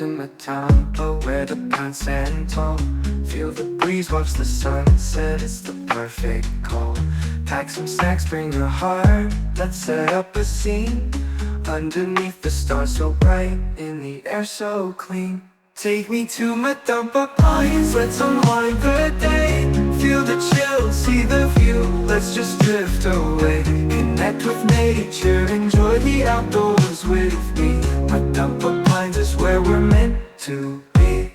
to Matampa, where the pines stand tall. Feel the breeze, watch the sunset, it's the perfect call. Pack some snacks, bring your heart, let's set up a scene. Underneath the stars so bright, in the air so clean. Take me to Matampa Pines, let's unwind the day. Feel the chill, see the view, let's just drift away. Connect with nature, enjoy the outdoors with me. Matampa Pines is where we're meant to be.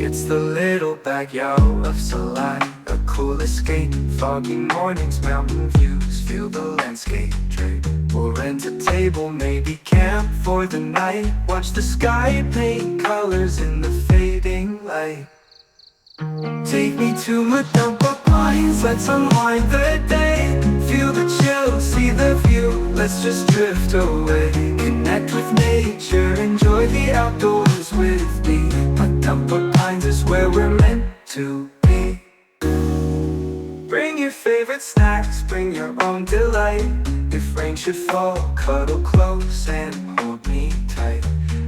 It's the Little Bagyow of Salai, a cool escape. Foggy mornings, mountain views, feel the landscape drape. We'll rent a table, maybe camp for the night. Watch the sky paint colors in the fading light. Take me to Matampa Pines, let's unwind the day. Feel the chill, see the view, let's just drift away. Connect with nature, enjoy the outdoors with me. Matampa Pines is where we're meant to be. Bring your favorite snacks, bring your own delight. If rain should fall, cuddle close and hold me tight.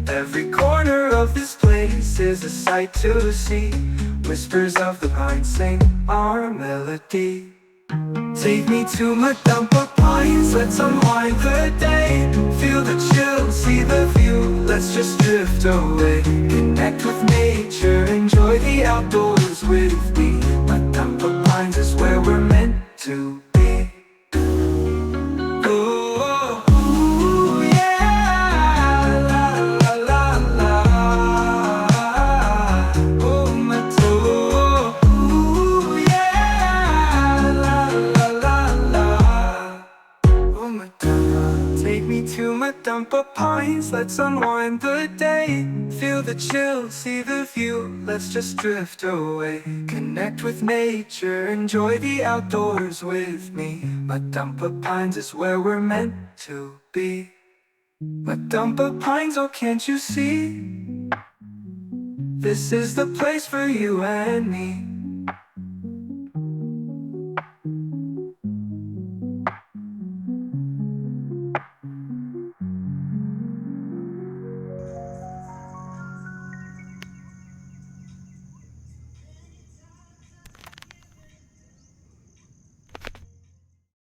Every corner of this place is a sight to see. Whispers of the pines sing our melody. Take me to Matampa Pines, let's unwind the day. Feel the chill, see the view, let's just drift away. Connect with nature, enjoy the outdoors with me. Matampa Pines is where we're meant to be. Take me to Matampa Pines, let's unwind the day. Feel the chill, see the view, let's just drift away. Connect with nature, enjoy the outdoors with me. Matampa Pines is where we're meant to be. Matampa Pines, oh can't you see? This is the place for you and me.